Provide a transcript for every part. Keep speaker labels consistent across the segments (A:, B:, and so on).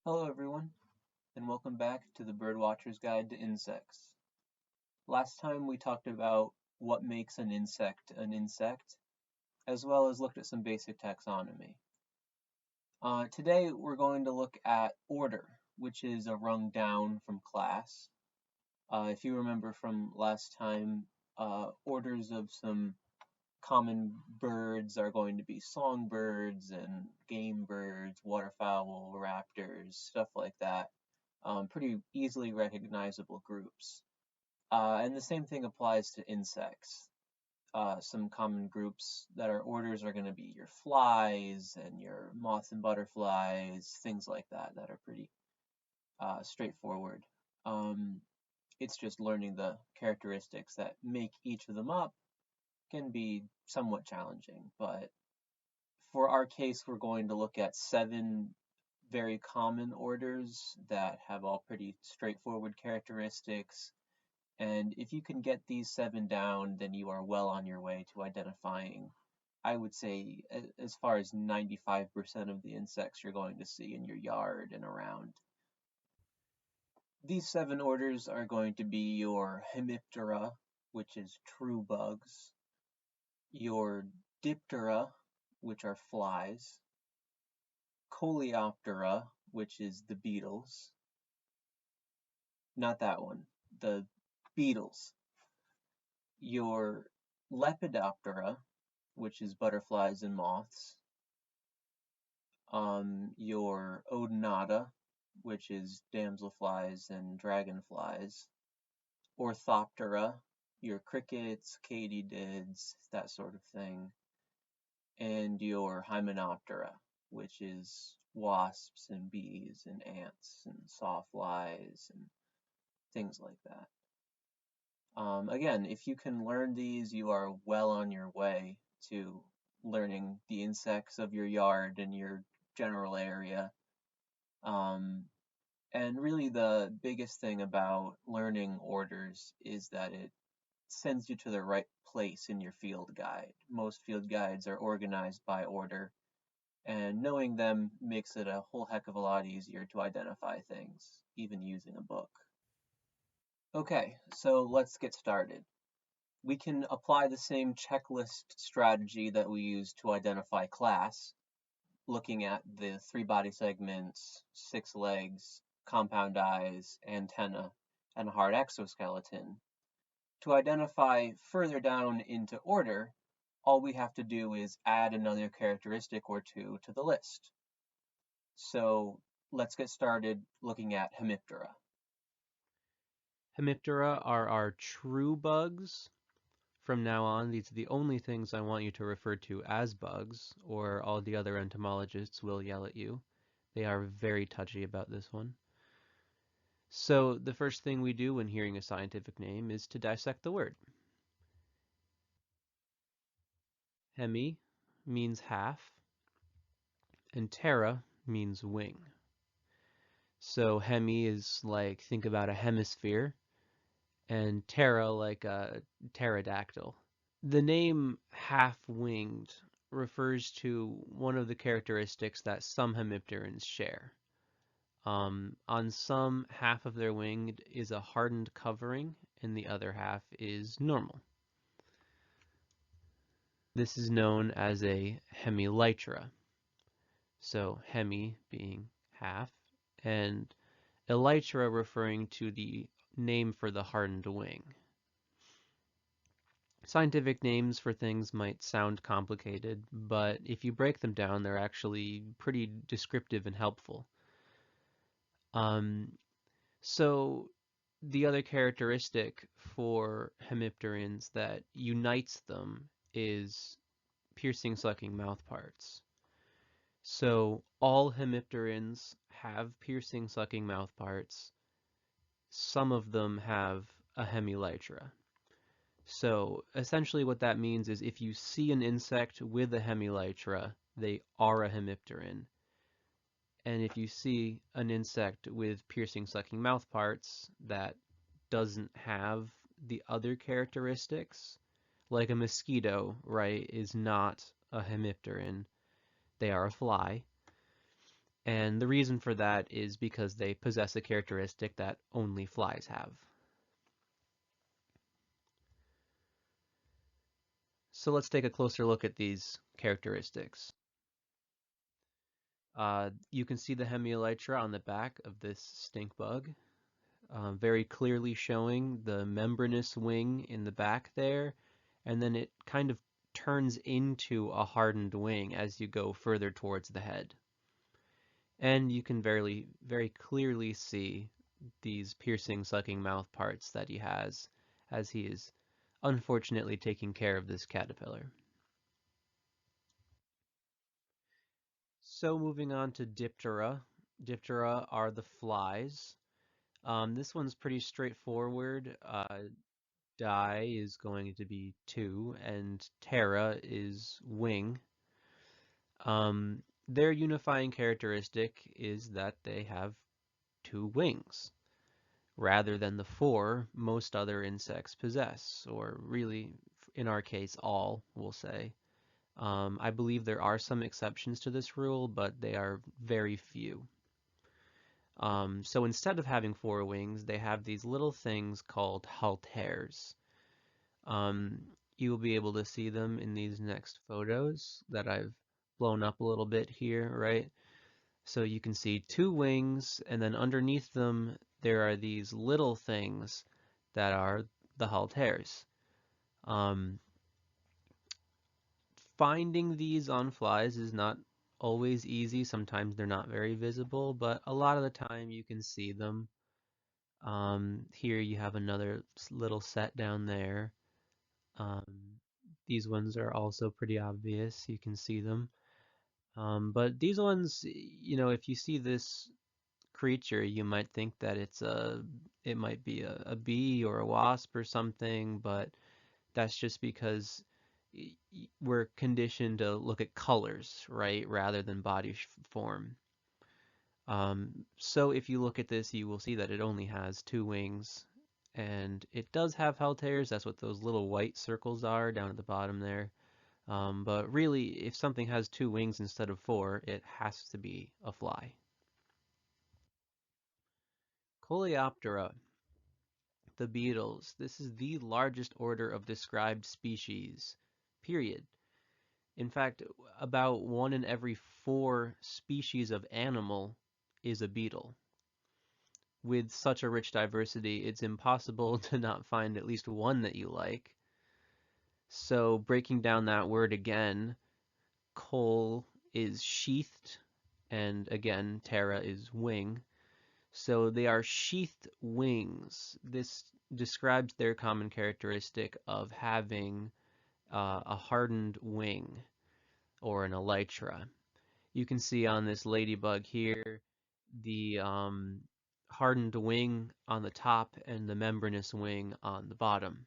A: Hello everyone, and welcome back to the Birdwatchers Guide to Insects. Last time we talked about what makes an insect, as well as looked at some basic taxonomy. Today we're going to look at order, which is a rung down from class. If you remember from last time, orders of some common birds are going to be songbirds and game birds, waterfowl, raptors, stuff like that. Pretty easily recognizable groups. And the same thing applies to insects. Some common groups that are orders are going to be your flies and your moths and butterflies, things like that, that are pretty straightforward. It's just learning the characteristics that make each of them up can be somewhat challenging, but for our case, we're going to look at 7 very common orders that have all pretty straightforward characteristics. And if you can get these 7 down, then you are well on your way to identifying, I would say, as far as 95% of the insects you're going to see in your yard and around. These 7 orders are going to be your Hemiptera, which is true bugs, your Diptera, which are flies, Coleoptera, which is the beetles. Not that one, the beetles. Your Lepidoptera, which is butterflies and moths. Your Odonata, which is damselflies and dragonflies. Orthoptera, your crickets, katydids, that sort of thing. And your Hymenoptera, which is wasps and bees and ants and sawflies and things like that. Again, if you can learn these, you are well on your way to learning the insects of your yard and your general area. And really the biggest thing about learning orders is that it sends you to the right place in your field guide. Most field guides are organized by order, and knowing them makes it a whole heck of a lot easier to identify things, even using a book. Okay, so let's get started. We can apply the same checklist strategy that we use to identify class, looking at the 3 body segments, 6 legs, compound eyes, antenna, and hard exoskeleton. To identify further down into order, all we have to do is add another characteristic or two to the list. So let's get started looking at Hemiptera.
B: Hemiptera are our true bugs. From now on, these are the only things I want you to refer to as bugs, or all the other entomologists will yell at you. They are very touchy about this one. So the first thing we do when hearing a scientific name is to dissect the word. Hemi means half, and ptera means wing. So hemi is like, think about a hemisphere, and ptera like a pterodactyl. The name half-winged refers to one of the characteristics that some hemipterans share. On some, half of their wing is a hardened covering and the other half is normal. This is known as a hemielytra. So hemi being half and elytra referring to the name for the hardened wing. Scientific names for things might sound complicated, but if you break them down, they're actually pretty descriptive and helpful. So the other characteristic for hemipterans that unites them is piercing sucking mouthparts. So all hemipterans have piercing sucking mouthparts. Some of them have a hemielytra. So essentially what that means is if you see an insect with a hemielytra, they are a hemipteran. And if you see an insect with piercing sucking mouthparts that doesn't have the other characteristics, like a mosquito, right, is not a hemipteran, they are a fly. And the reason for that is because they possess a characteristic that only flies have. So let's take a closer look at these characteristics. You can see the hemielytra on the back of this stink bug, very clearly showing the membranous wing in the back there, and then it kind of turns into a hardened wing as you go further towards the head. And you can very clearly see these piercing, sucking mouth parts that he has as he is unfortunately taking care of this caterpillar. So moving on to Diptera. Diptera are the flies. This one's pretty straightforward. Die is going to be 2, and Terra is wing. Their unifying characteristic is that they have 2 wings, rather than the 4 most other insects possess, or really, in our case, all, we'll say. I believe there are some exceptions to this rule, but they are very few. So instead of having 4 wings, they have these little things called halteres. You will be able to see them in these next photos that I've blown up a little bit here, right? So you can see 2 wings, and then underneath them there are these little things that are the halteres. Um, Finding these on flies is not always easy. Sometimes they're not very visible, but a lot of the time you can see them. Here you have another little set down there. Um, these ones are also pretty obvious. You can see them. But these ones, if you see this creature, you might think that it might be a bee or a wasp or something, but that's just because we're conditioned to look at colors, right, rather than body form. So if you look at this, you will see that it only has 2 wings, and it does have halteres. That's what those little white circles are down at the bottom there. But really, if something has 2 wings instead of 4, it has to be a fly. Coleoptera, the beetles. This is the largest order of described species, period. In fact, about 1 in every 4 species of animal is a beetle. With such a rich diversity, it's impossible to not find at least one that you like. So breaking down that word again, cole is sheathed, and again, ptera is wing. So they are sheathed wings. This describes their common characteristic of having a hardened wing, or an elytra. You can see on this ladybug here the hardened wing on the top and the membranous wing on the bottom.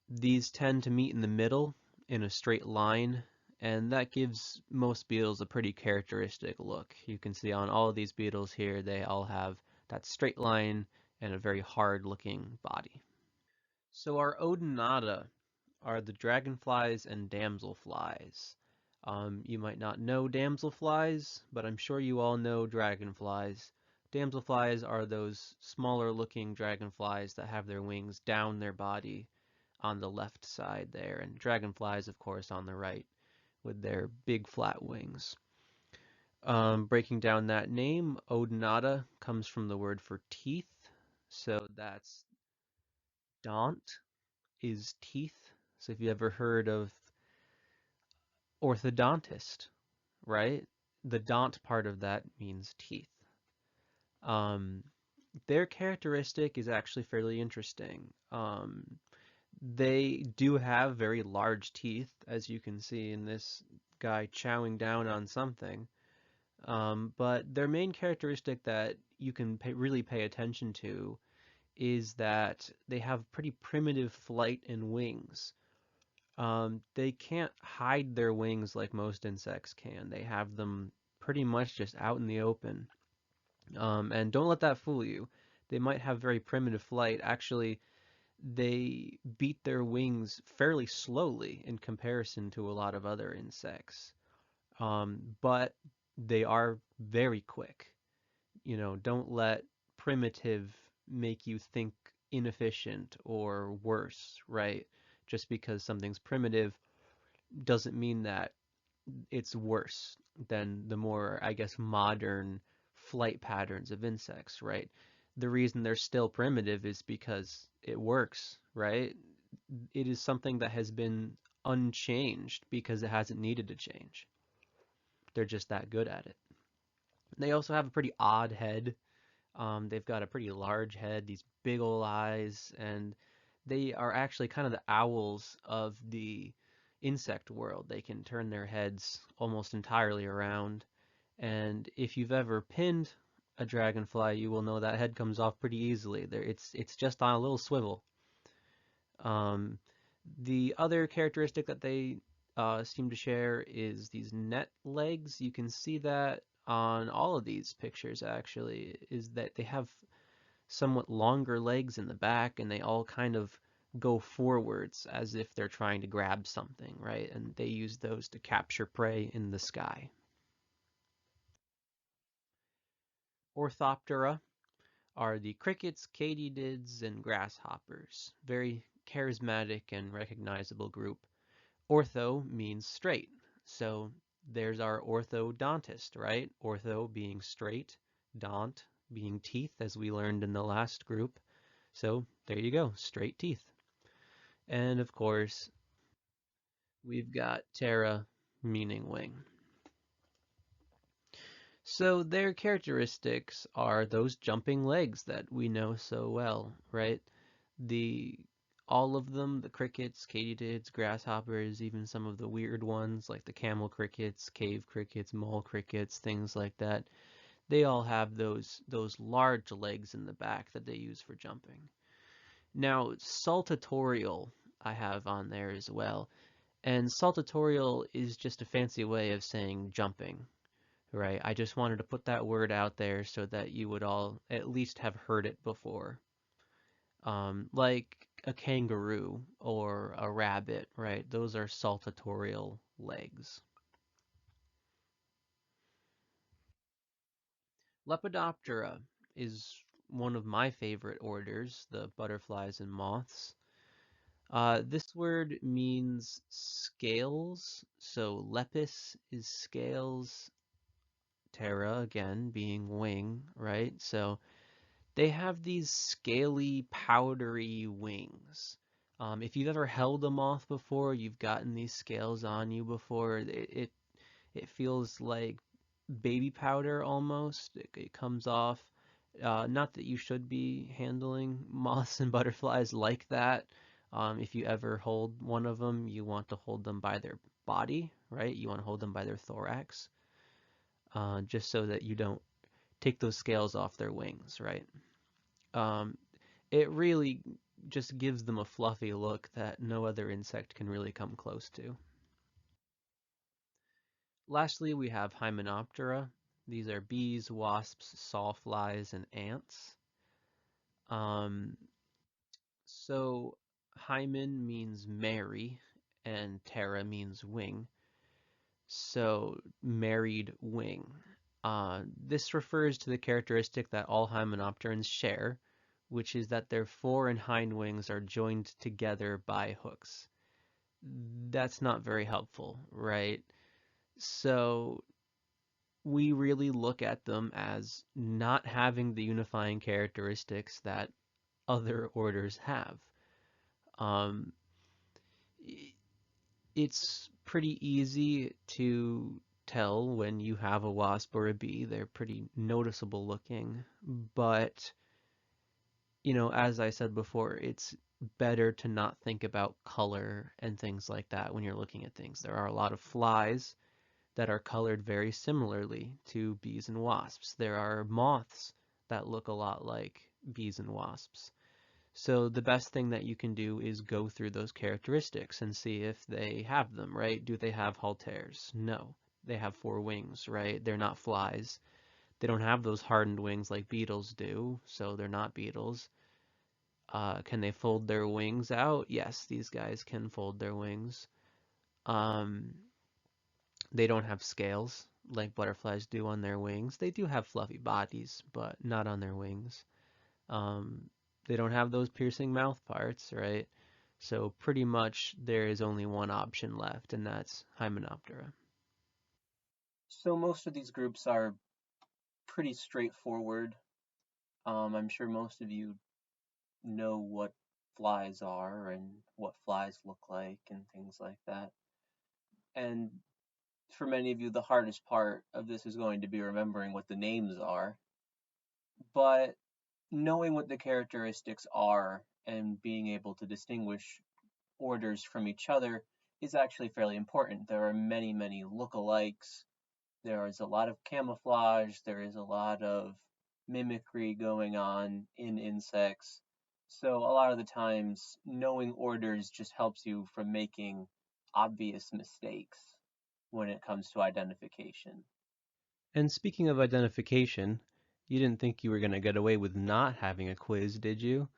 B: These tend to meet in the middle in a straight line, and that gives most beetles a pretty characteristic look. You can see on all of these beetles here, they all have that straight line and a very hard looking body. So our Odonata are the dragonflies and damselflies. You might not know damselflies, but I'm sure you all know dragonflies. Damselflies are those smaller looking dragonflies that have their wings down their body on the left side there, and dragonflies, of course, on the right with their big flat wings. Breaking down that name, Odonata comes from the word for teeth, so that's dont is teeth. So if you ever heard of orthodontist, right? The dont part of that means teeth. Um, their characteristic is actually fairly interesting. They do have very large teeth, as you can see in this guy chowing down on something. But their main characteristic that you can really pay attention to is that they have pretty primitive flight and wings. They can't hide their wings like most insects can. They have them pretty much just out in the open. And don't let that fool you. They might have very primitive flight. Actually, they beat their wings fairly slowly in comparison to a lot of other insects. But they are very quick. Don't let primitive make you think inefficient or worse, right? Just because something's primitive doesn't mean that it's worse than the more, I guess, modern flight patterns of insects, right? The reason they're still primitive is because it works, right? It is something that has been unchanged because it hasn't needed to change. They're just that good at it. They also have a pretty odd head. They've got a pretty large head, these big old eyes, and they are actually kind of the owls of the insect world. They can turn their heads almost entirely around. And if you've ever pinned a dragonfly, you will know that head comes off pretty easily. It's just on a little swivel. Um, the other characteristic that they seem to share is these net legs. You can see that on all of these pictures actually, is that they have somewhat longer legs in the back and they all kind of go forwards as if they're trying to grab something, right? And they use those to capture prey in the sky. Orthoptera are the crickets, katydids, and grasshoppers. Very charismatic and recognizable group. Ortho means straight. So there's our orthodontist, right? Ortho being straight, dont being teeth, as we learned in the last group. So there you go, straight teeth. And of course, we've got ptera meaning wing. So their characteristics are those jumping legs that we know so well, right? The all of them, the crickets, katydids, grasshoppers, even some of the weird ones like the camel crickets, cave crickets, mole crickets, things like that. They all have those large legs in the back that they use for jumping. Now, saltatorial I have on there as well. And saltatorial is just a fancy way of saying jumping, right? I just wanted to put that word out there so that you would all at least have heard it before. Like a kangaroo or a rabbit, right? Those are saltatorial legs. Lepidoptera is one of my favorite orders, the butterflies and moths. This word means scales, so lepis is scales, ptera again being wing, right? So they have these scaly, powdery wings. If you've ever held a moth before, you've gotten these scales on you before. It feels like baby powder almost. It comes off. Not that you should be handling moths and butterflies like that. If you ever hold one of them, you want to hold them by their body, right? You want to hold them by their thorax, just so that you don't take those scales off their wings, right? Um, it really just gives them a fluffy look that no other insect can really come close to. Lastly, we have Hymenoptera. These are bees, wasps, sawflies, and ants. Um, so hymen means marry, and ptera means wing. So married wing. This refers to the characteristic that all hymenopterans share, which is that their fore and hind wings are joined together by hooks. That's not very helpful, right? So we really look at them as not having the unifying characteristics that other orders have. Um, it's pretty easy to tell when you have a wasp or a bee. They're pretty noticeable looking, but as I said before, it's better to not think about color and things like that when you're looking at things. There are a lot of flies that are colored very similarly to bees and wasps. There are moths that look a lot like bees and wasps. So the best thing that you can do is go through those characteristics and see if they have them, right? Do they have halteres? No. They have four wings, right? They're not flies. They don't have those hardened wings like beetles do, so they're not beetles. Can they fold their wings out? Yes, these guys can fold their wings. Um, they don't have scales like butterflies do on their wings. They do have fluffy bodies, but not on their wings. Um, they don't have those piercing mouth parts, right? So pretty much there is only one option left, and that's Hymenoptera.
A: So most of these groups are pretty straightforward. I'm sure most of you know what flies are and what flies look like and things like that. And for many of you, the hardest part of this is going to be remembering what the names are. But knowing what the characteristics are and being able to distinguish orders from each other is actually fairly important. There are many, many lookalikes. There is a lot of camouflage. There is a lot of mimicry going on in insects. So a lot of the times, knowing orders just helps you from making obvious mistakes when it comes to identification.
B: And speaking of identification, you didn't think you were going to get away with not having a quiz, did you?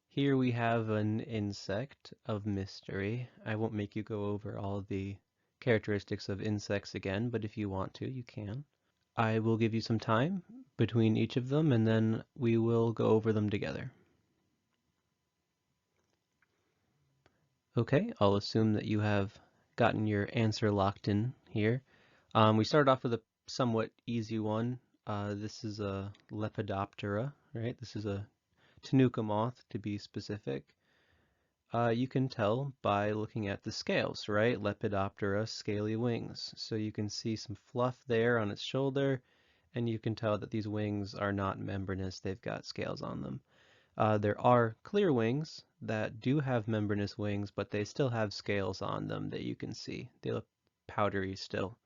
B: Here we have an insect of mystery. I won't make you go over all the characteristics of insects again, but if you want to, you can. I will give you some time between each of them, and then we will go over them together. Okay, I'll assume that you have gotten your answer locked in here. We started off with a somewhat easy one. This is a Lepidoptera, right? This is a Tanuka moth, to be specific. You can tell by looking at the scales, right? Lepidoptera, scaly wings. So you can see some fluff there on its shoulder, and you can tell that these wings are not membranous, they've got scales on them. There are clear wings that do have membranous wings, but they still have scales on them that you can see. They look powdery still.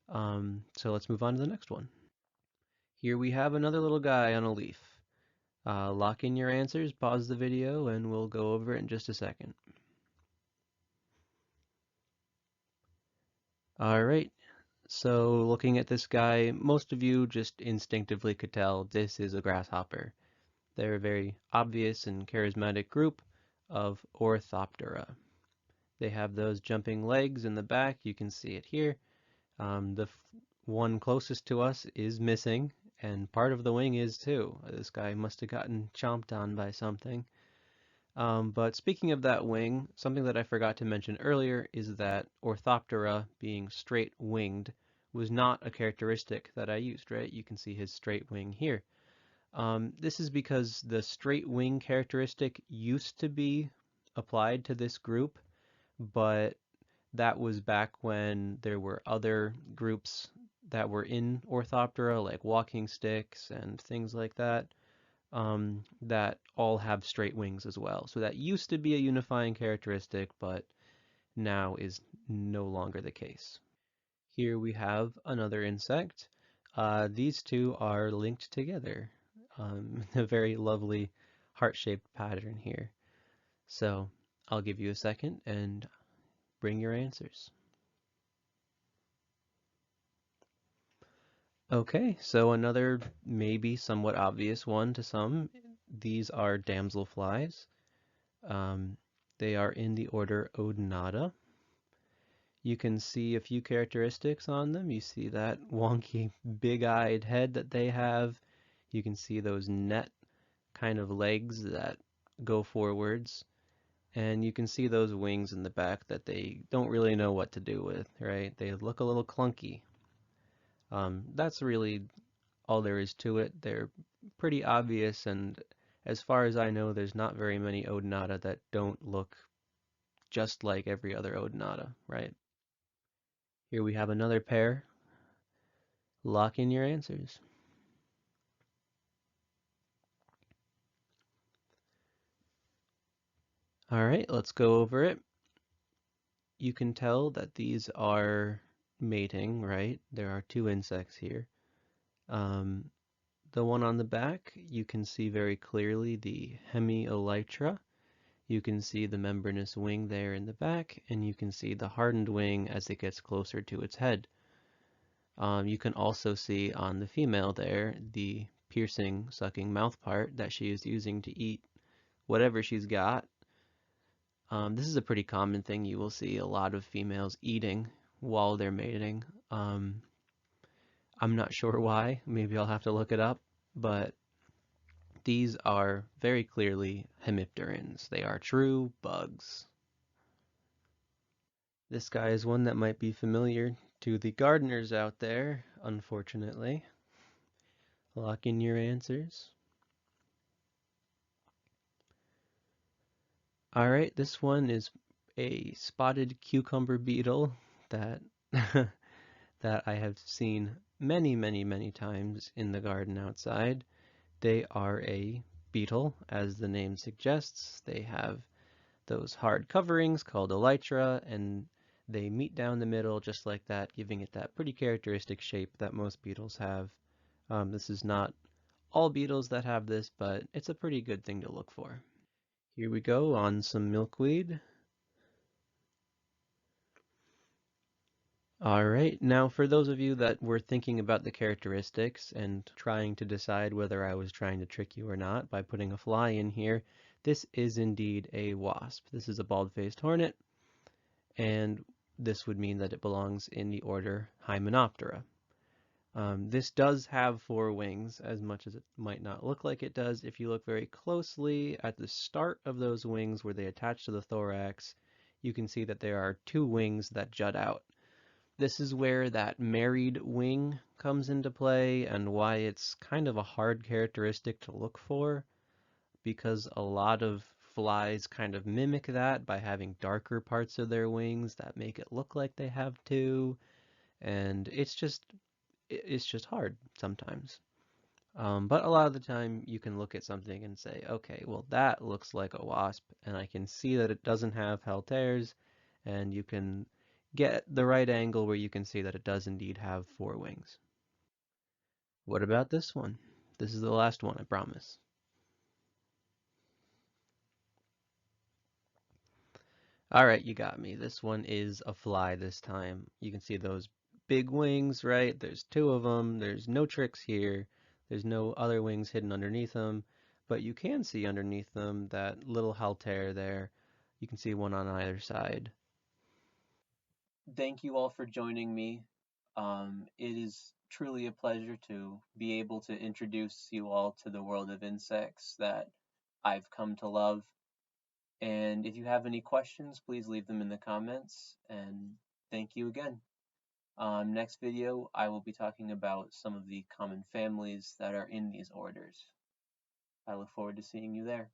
B: So let's move on to the next one. Here we have another little guy on a leaf. Lock in your answers, pause the video, and we'll go over it in just a second. All right, so looking at this guy, most of you just instinctively could tell this is a grasshopper. They're a very obvious and charismatic group of Orthoptera. They have those jumping legs in the back. You can see it here. The one closest to us is missing, and part of the wing is too. This guy must have gotten chomped on by something. But speaking of that wing, something that I forgot to mention earlier is that Orthoptera being straight-winged was not a characteristic that I used, right? You can see his straight wing here. This is because the straight wing characteristic used to be applied to this group, but that was back when there were other groups that were in Orthoptera, like walking sticks and things like that, that all have straight wings as well. So that used to be a unifying characteristic, but now is no longer the case. Here we have another insect. These two are linked together. A very lovely heart-shaped pattern here. So I'll give you a second and bring your answers. Okay, so another maybe somewhat obvious one to some. These are damselflies. Um, they are in the order Odonata. You can see a few characteristics on them. You see that wonky big-eyed head that they have. You can see those net kind of legs that go forwards. And you can see those wings in the back that they don't really know what to do with, right? They look a little clunky. That's really all there is to it. They're pretty obvious, and as far as I know, there's not very many Odonata that don't look just like every other Odonata, right? Here we have another pair. Lock in your answers. All right, let's go over it. You can tell that these are mating, right? There are two insects here. Um, the one on the back, you can see very clearly the hemielytra. You can see the membranous wing there in the back, and you can see the hardened wing as it gets closer to its head. You can also see on the female there the piercing, sucking mouth part that she is using to eat whatever she's got. This is a pretty common thing. You will see a lot of females eating while they're mating. I'm not sure why. Maybe I'll have to look it up. But these are very clearly hemipterans. They are true bugs. This guy is one that might be familiar to the gardeners out there, unfortunately. Lock in your answers. All right, this one is a spotted cucumber beetle that that I have seen many, many, many times in the garden outside. They are a beetle, as the name suggests. They have those hard coverings called elytra, and they meet down the middle just like that, giving it that pretty characteristic shape that most beetles have. This is not all beetles that have this, but it's a pretty good thing to look for. Here we go on some milkweed. All right, now for those of you that were thinking about the characteristics and trying to decide whether I was trying to trick you or not by putting a fly in here, this is indeed a wasp. This is a bald-faced hornet, and this would mean that it belongs in the order Hymenoptera. This does have four wings, as much as it might not look like it does. If you look very closely at the start of those wings where they attach to the thorax, you can see that there are two wings that jut out. This is where that married wing comes into play and why it's kind of a hard characteristic to look for, because a lot of flies kind of mimic that by having darker parts of their wings that make it look like they have two, and it's just hard sometimes. But a lot of the time you can look at something and say, okay, well that looks like a wasp, and I can see that it doesn't have halteres, and you can get the right angle where you can see that it does indeed have four wings. What about this one? This is the last one, I promise. All right, you got me. This one is a fly this time. You can see those big wings, right? There's two of them. There's no tricks here. There's no other wings hidden underneath them, but you can see underneath them that little haltere there. You can see one on either side.
A: Thank you all for joining me. It is truly a pleasure to be able to introduce you all to the world of insects that I've come to love. And if you have any questions, please leave them in the comments. And thank you again. Next video, I will be talking about some of the common families that are in these orders. I look forward to seeing you there.